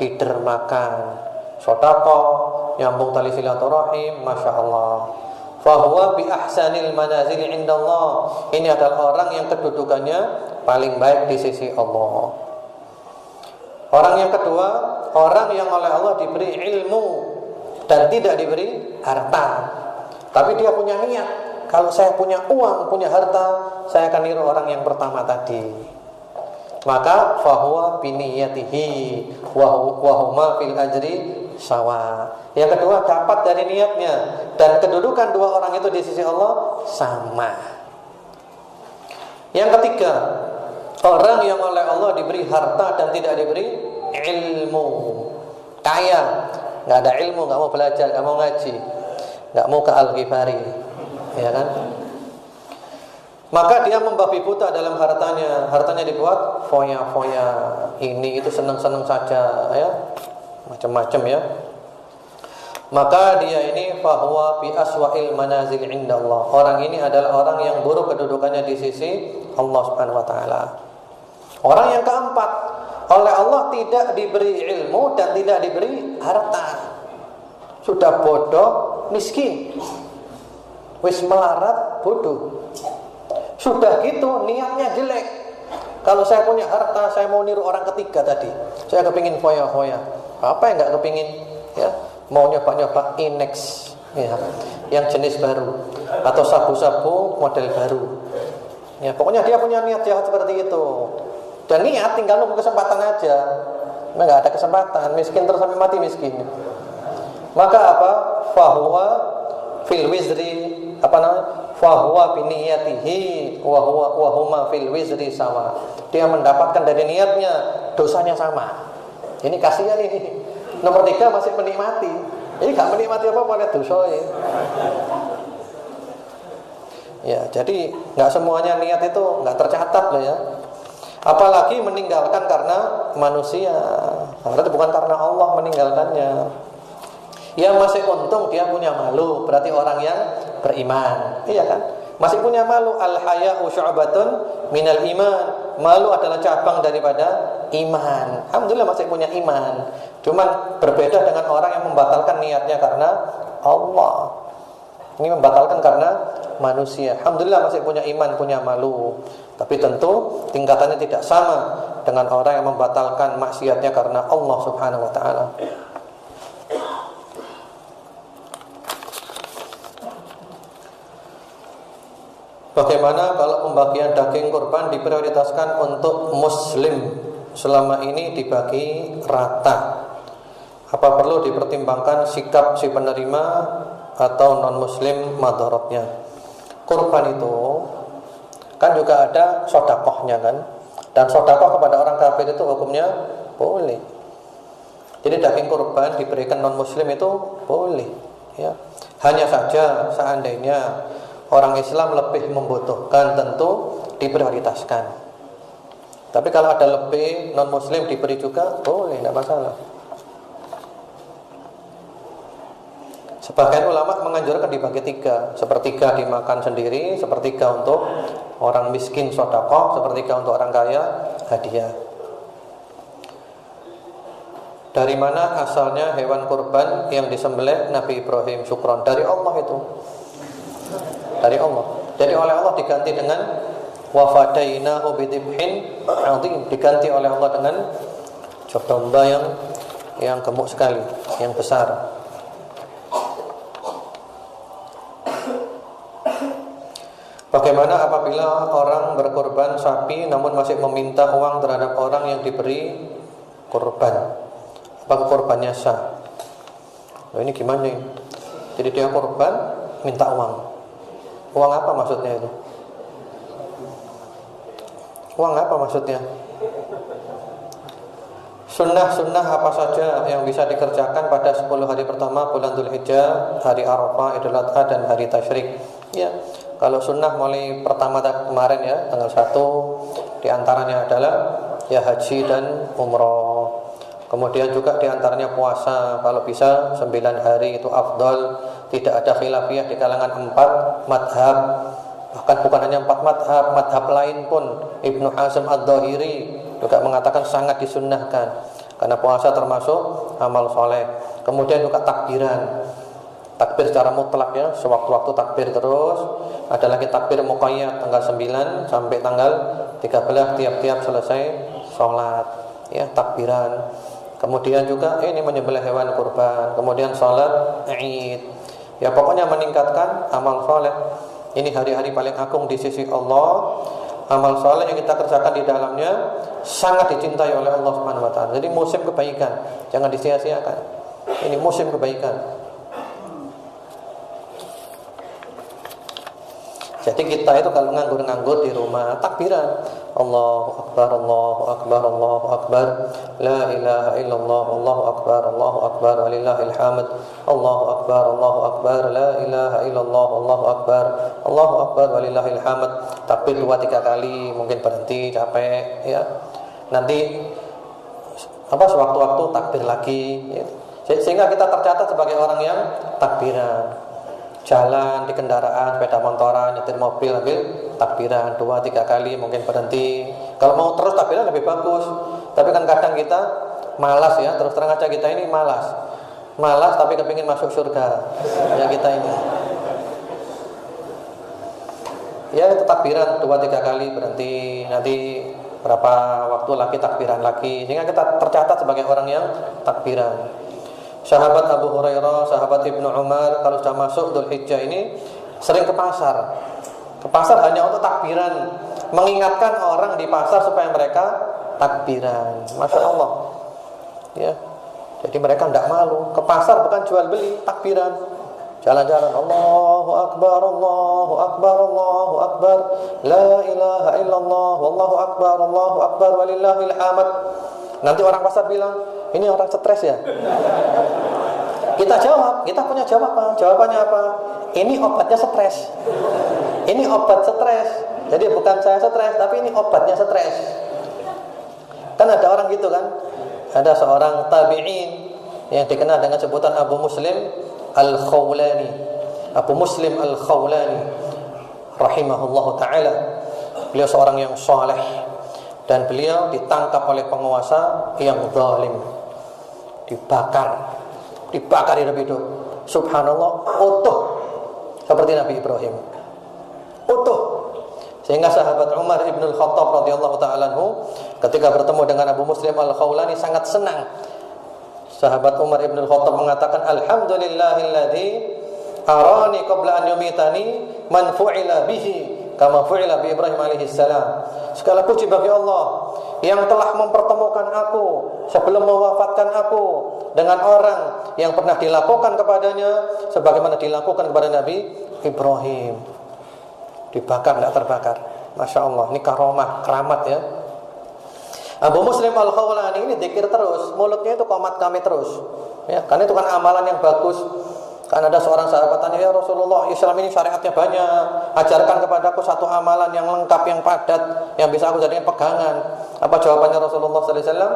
didermakan. Sedekah, nyambung tali silaturahim, Masya Allah. Fahuwa bi ahsanil manazil indallah. Ini adalah orang yang kedudukannya paling baik di sisi Allah. Orang yang kedua, orang yang oleh Allah diberi ilmu dan tidak diberi harta, tapi dia punya niat, kalau saya punya uang, punya harta, saya akan niru orang yang pertama tadi. Maka fahuwa biniyatihi wa huma fil ajri sawa. Yang kedua, dapat dari niatnya, dan kedudukan dua orang itu di sisi Allah sama. Yang ketiga, orang yang oleh Allah diberi harta dan tidak diberi ilmu. Kaya, nggak ada ilmu, nggak mau belajar, nggak mau ngaji, nggak mau ke Al-Ghifari, ya kan? Maka dia membabi buta dalam hartanya. Hartanya dibuat foya-foya, ini itu senang-senang saja, ya, macam-macam ya. Maka dia ini fahuwa bi aswa'il manazil indallah. Orang ini adalah orang yang buruk kedudukannya di sisi Allah Subhanahu wa taala. Orang yang keempat, oleh Allah tidak diberi ilmu dan tidak diberi harta. Sudah bodoh, miskin. Wis melarat, bodoh. Sudah gitu niatnya jelek. Kalau saya punya harta, saya mau niru orang ketiga tadi. Saya kepingin foya-foya. Apa yang enggak kepingin? Ya, mau nyoba-nyoba Inex, ya, yang jenis baru, atau sabu-sabu model baru. Ya, pokoknya dia punya niat jahat seperti itu. Dan niat tinggal nunggu kesempatan aja. Enggak ada kesempatan, miskin terus sampai mati miskin. Maka apa? Fahuwa fil wizri, apa namanya? Fahuwa biniyatihi wa huma fil wizri sama. Dia mendapatkan dari niatnya, dosanya sama. Ini kasihan ini. Nomor 3 masih menikmati. Ini gak menikmati apa pada dosa ya. Ya, jadi gak semuanya niat itu gak tercatat loh ya. Apalagi meninggalkan karena manusia. Berarti bukan karena Allah meninggalkannya. Ya masih untung dia punya malu, berarti orang yang beriman. Iya kan? Masih punya malu. Al-haya'u syu'batun minal iman. Malu adalah cabang daripada iman. Alhamdulillah masih punya iman. Cuman berbeda dengan orang yang membatalkan niatnya karena Allah. Ini membatalkan karena manusia. Alhamdulillah masih punya iman, punya malu. Tapi tentu tingkatannya tidak sama dengan orang yang membatalkan maksiatnya karena Allah Subhanahu wa taala. Bagaimana kalau pembagian daging kurban diprioritaskan untuk muslim, selama ini dibagi rata? Apa perlu dipertimbangkan sikap si penerima atau non muslim madorotnya? Kurban itu kan juga ada sodakohnya kan, dan sodakoh kepada orang kafir itu hukumnya boleh. Jadi daging kurban diberikan non muslim itu boleh ya. Hanya saja seandainya orang Islam lebih membutuhkan, tentu diprioritaskan. Tapi kalau ada lebih non muslim diberi juga boleh, tidak masalah. Sebagian ulama menganjurkan dibagi 3. Sepertiga dimakan sendiri, sepertiga untuk orang miskin sedekah, sepertiga untuk orang kaya hadiah. Dari mana asalnya hewan kurban yang disembelih Nabi Ibrahim? Syukron, dari Allah itu. Dari Allah. Jadi oleh Allah diganti dengan wa fadainahu bidhibhin 'adzim, diganti oleh Allah dengan domba yang gemuk sekali, yang besar. Bagaimana apabila orang berkorban sapi namun masih meminta uang terhadap orang yang diberi korban? Apakah korbannya sah? Nah, ini gimana ini? Jadi dia korban minta uang. Uang apa maksudnya itu? Uang apa maksudnya? Sunnah-sunnah apa saja yang bisa dikerjakan pada 10 hari pertama bulan Dzulhijjah, hari Arafah, Idul Adha dan hari Tasyrik? Ya, kalau sunnah mulai pertama kemarin ya, tanggal 1 diantaranya adalah ya haji dan umroh. Kemudian juga diantaranya puasa, kalau bisa 9 hari itu afdal. Tidak ada khilafiyah di kalangan 4 madhab. Bahkan bukan hanya 4 madhab, madhab lain pun Ibnu Hazm Ad-Dhahiri juga mengatakan sangat disunnahkan, karena puasa termasuk amal soleh. Kemudian juga takbiran, takbir secara mutlak ya, sewaktu-waktu takbir terus. Ada lagi takbir muqayyad tanggal 9 sampai tanggal 13 tiap-tiap selesai sholat ya, takbiran. Kemudian juga ini menyembelih hewan kurban. Kemudian sholat Id. Ya pokoknya meningkatkan amal soleh. Ini hari-hari paling agung di sisi Allah. Amal soleh yang kita kerjakan di dalamnya sangat dicintai oleh Allah Subhanahu wa taala. Jadi musim kebaikan, jangan disia-siakan. Ini musim kebaikan. Jadi kita itu kalau nganggur-nganggur di rumah takbiran, Allahu Akbar, Allahu Akbar, Allahu Akbar, La ilaha illallah, Allahu Akbar, Allahu Akbar, walillahil hamd, Allahu Akbar, Allahu Akbar, La ilaha illallah, Allahu Akbar, Allahu Akbar, walillahil hamd. Takbir 2-3 kali, mungkin berhenti capek ya. Nanti sewaktu-waktu takbir lagi ya. Sehingga kita tercatat sebagai orang yang takbiran. Jalan di kendaraan, sepeda motoran, nyetir mobil, ambil takbiran 2-3 kali, mungkin berhenti. Kalau mau terus takbiran lebih bagus. Tapi kan kadang kita malas ya, terus terang aja kita ini malas tapi kepingin masuk surga. Ya kita ini. Ya itu takbiran 2-3 kali berhenti, nanti berapa waktu lagi takbiran lagi, sehingga kita tercatat sebagai orang yang takbiran. Sahabat Abu Hurairah, sahabat Ibnu Umar kalau sudah masuk Dzulhijjah ini sering ke pasar. Ke pasar hanya untuk takbiran, mengingatkan orang di pasar supaya mereka takbiran. Masya Allah. Ya. Jadi mereka tidak malu. Ke pasar bukan jual beli, takbiran. Jalan-jalan, Allahu Akbar, Allahu Akbar, Allahu Akbar, La ilaha illallah, Wallahu Akbar, Allahu Akbar, walillahil hamd. Nanti orang pasar bilang, ini orang stres ya. Kita jawab, kita punya jawaban. Jawabannya apa? Ini obatnya stres. Ini obat stres. Jadi bukan saya stres, tapi ini obatnya stres. Kan ada orang gitu kan? Ada seorang tabi'in yang dikenal dengan sebutan Abu Muslim Al-Khawlani. Abu Muslim Al-Khawlani rahimahullahu ta'ala. Beliau seorang yang saleh, dan beliau ditangkap oleh penguasa yang zalim, dibakar hidup-hidup. Subhanallah, utuh seperti Nabi Ibrahim, utuh. Sehingga sahabat Umar ibn al-Khattab radhiyallahu ta'ala anhu ketika bertemu dengan Abu Muslim Al-Khawlani sangat senang. Sahabat Umar ibn al-Khattab mengatakan, Alhamdulillahilladzi arani qabla an yumitani man fu'ila bihi kama fu'ila bi Ibrahim alaihi salam. Segala puji bagi Allah yang telah mempertemukan aku sebelum mewafatkan aku dengan orang yang pernah dilakukan kepadanya sebagaimana dilakukan kepada Nabi Ibrahim. Dibakar, tidak terbakar. Masya Allah, ini karomah, keramat ya. Abu Muslim Al-Khawlani ini dzikir terus, mulutnya itu qomat kami terus ya, karena itu kan amalan yang bagus. Kan ada seorang sahabat tanya, ya Rasulullah, Islam ini syariatnya banyak, ajarkan kepadaku satu amalan yang lengkap, yang padat, yang bisa aku jadikan pegangan. Apa jawabannya Rasulullah sallallahu alaihi wasallam?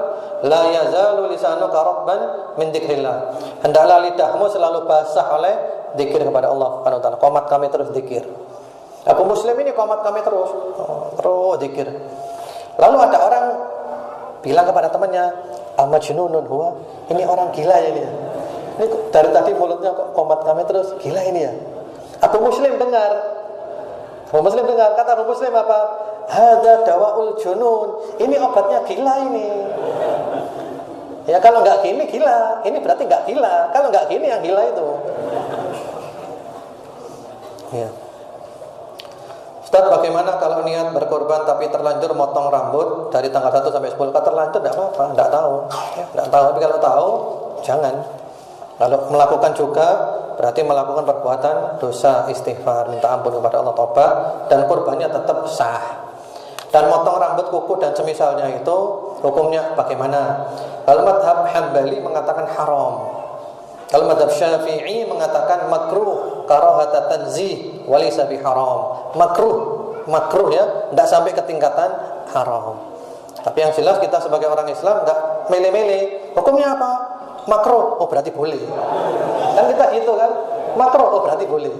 La yazalu lisanuka ratban min dzikrillah. Hendaklah lidahmu selalu basah oleh zikir kepada Allah Subhanahu wa taala. Qomat kami terus zikir. Abu Muslim ini qomat kami terus zikir. Lalu ada orang bilang kepada temannya, "Amajnunun huwa?" Ini orang gila ya ini. Ini dari tadi mulutnya kok qomat kami terus, gila ini ya. Abu Muslim dengar. Kata Abu Muslim apa? Hadza dawaul junun. Ini obatnya gila ini. Ya kalau nggak gini gila, ini berarti nggak gila. Kalau nggak gini yang gila itu. Ya. Ustaz, bagaimana kalau niat berkorban tapi terlanjur motong rambut dari tanggal 1 sampai 10? Kalau terlanjur tidak apa-apa, tidak tahu. Ya, tidak tahu, tapi kalau tahu jangan. Kalau melakukan juga berarti melakukan perbuatan dosa, istighfar, minta ampun kepada Allah, tobat, dan kurbannya tetap sah. Dan motong rambut, kuku dan semisalnya itu hukumnya bagaimana? Kalau madhab Hambali mengatakan haram. Kalau madhab Syafi'i mengatakan makruh, karahata tanzih, walaysa biharam. Makruh ya, tidak sampai ke tingkatan haram. Tapi yang jelas kita sebagai orang Islam enggak mele-mele. Hukumnya apa? Makruh, oh berarti boleh. Kan kita gitu kan, makruh, oh berarti boleh.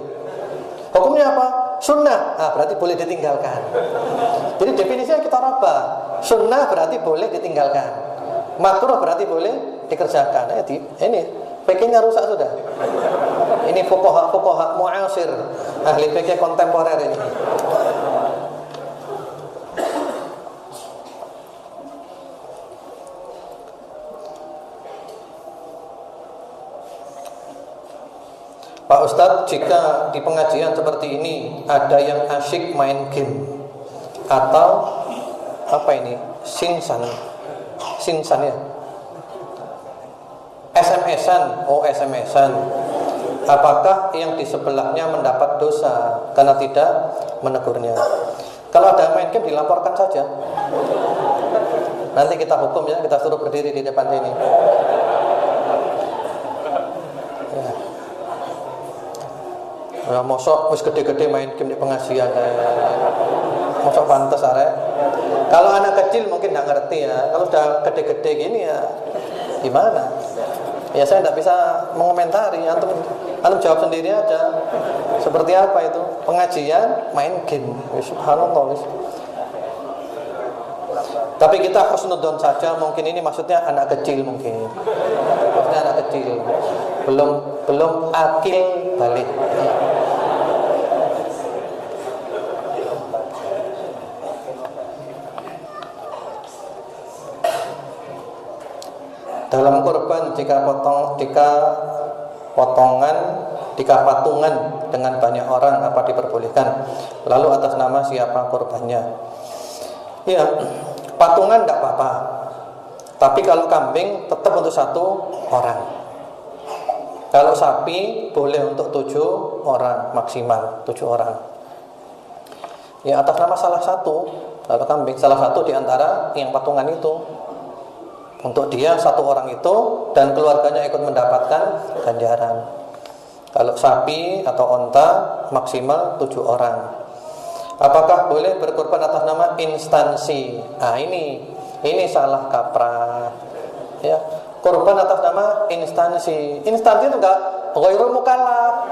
Hukumnya apa? Sunnah, berarti boleh ditinggalkan. Jadi definisinya kita rubah. Sunnah berarti boleh ditinggalkan, makruh berarti boleh dikerjakan. Ini fikihnya rusak sudah. Ini fuqaha mu'asir, ahli fikih kontemporer ini. Pak Ustadz, jika di pengajian seperti ini ada yang asyik main game atau apa ini, sinsan ya, SMS-an apakah yang di sebelahnya mendapat dosa karena tidak menegurnya? Kalau ada main game dilaporkan saja. Nanti kita hukum ya, kita suruh berdiri di depan sini. Ya, mosok wis gede-gede main game di pengajian. Mosok pantes arek. Kalau anak kecil mungkin nggak ngerti ya. Kalau sudah gede-gede gini ya gimana? Ya saya tidak bisa mengomentari. Antum jawab sendiri aja. Seperti apa itu? Pengajian main game. Subhanallah. Tapi kita husnudzon saja, mungkin ini maksudnya anak kecil mungkin. Maksudnya anak kecil. Belum akil balik. Dalam kurban jika patungan dengan banyak orang apa diperbolehkan? Lalu atas nama siapa kurbannya? Ya, patungan tidak apa-apa. Tapi kalau kambing tetap untuk 1 orang. Kalau sapi boleh untuk 7 orang maksimal, 7 orang. Ya atas nama salah satu. Kalau kambing salah satu di antara yang patungan itu. Untuk dia 1 orang itu dan keluarganya ikut mendapatkan ganjaran. Kalau sapi atau onta maksimal 7 orang. Apakah boleh berkorban atas nama instansi? Nah ini salah kaprah. Ya, korban atas nama instansi. Instansi itu enggak ghairul mukallaf.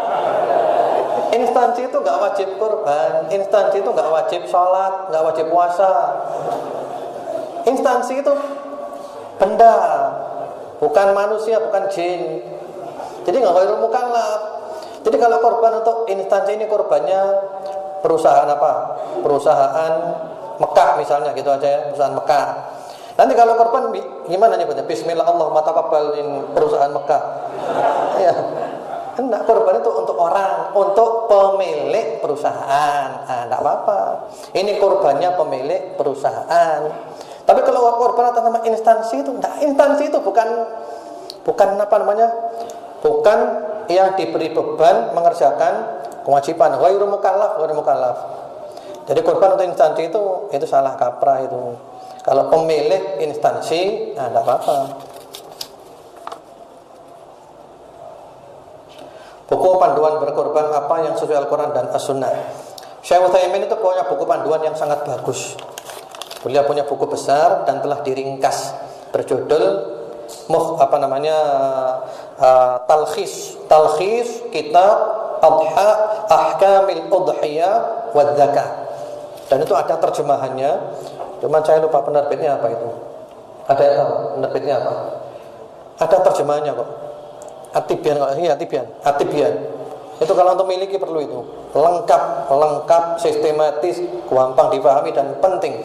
Instansi itu enggak wajib korban. Instansi itu enggak wajib sholat, enggak wajib puasa. Instansi itu benda, bukan manusia, bukan jin. Jadi nggak ghairul mukallaf. Jadi kalau korban untuk instansi ini korbannya perusahaan apa? Perusahaan Mekah misalnya gitu aja ya, perusahaan Mekah. Nanti kalau korban gimana nyebutnya? Bismillah Allahumma taqabbalin perusahaan Mekah. Ya. Enggak, korban itu untuk orang, untuk pemilik perusahaan. Nah, enggak apa-apa. Ini korbannya pemilik perusahaan. Tapi kalau korban atas nama instansi itu, nah, instansi itu bukan apa namanya, bukan yang diberi beban mengerjakan kewajiban. Ghairul mukallaf. Jadi korban untuk instansi itu salah kaprah itu. Kalau pemilik instansi, nah, tidak apa-apa. Buku panduan berkorban apa yang sesuai Al-Quran dan As-Sunnah. Syekh Utsaimin itu punya buku panduan yang sangat bagus. Beliau punya buku besar dan telah diringkas berjudul talkhis kitab adha ahkamil udhiyah wa zakah. Dan itu ada terjemahannya. Cuman saya lupa penerbitnya apa itu. Ada yang tahu penerbitnya apa? Ada terjemahannya kok. Atibian. Itu kalau untuk miliki perlu itu. Lengkap, sistematis, gampang dipahami dan penting.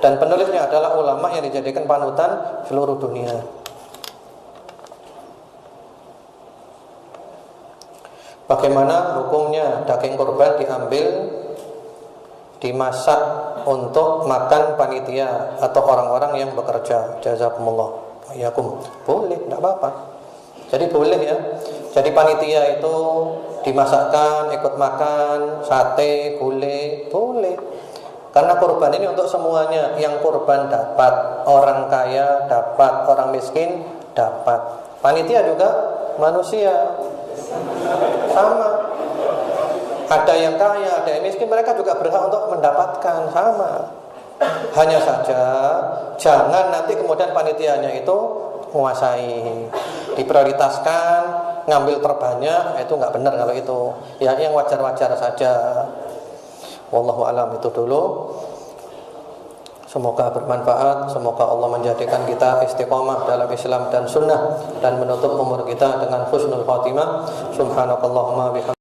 Dan penulisnya adalah ulama yang dijadikan panutan seluruh dunia. Bagaimana hukumnya daging kurban diambil, dimasak untuk makan panitia atau orang-orang yang bekerja? Jazakumullah. Yakum. Boleh, tidak apa-apa. Jadi boleh ya. Jadi panitia itu dimasakkan, ikut makan, sate, gulai, boleh. Karena kurban ini untuk semuanya. Yang kurban dapat, orang kaya dapat, orang miskin dapat. Panitia juga manusia, sama. Ada yang kaya, ada yang miskin, mereka juga berhak untuk mendapatkan, sama. Hanya saja jangan nanti kemudian panitianya itu menguasai, diprioritaskan, ngambil terbanyak, itu nggak benar kalau itu. Ya yang wajar-wajar saja. Wallahu alam, itu dulu. Semoga bermanfaat. Semoga Allah menjadikan kita istiqomah dalam Islam dan sunnah, dan menutup umur kita dengan husnul khatimah. Subhanakallahumma bihamdika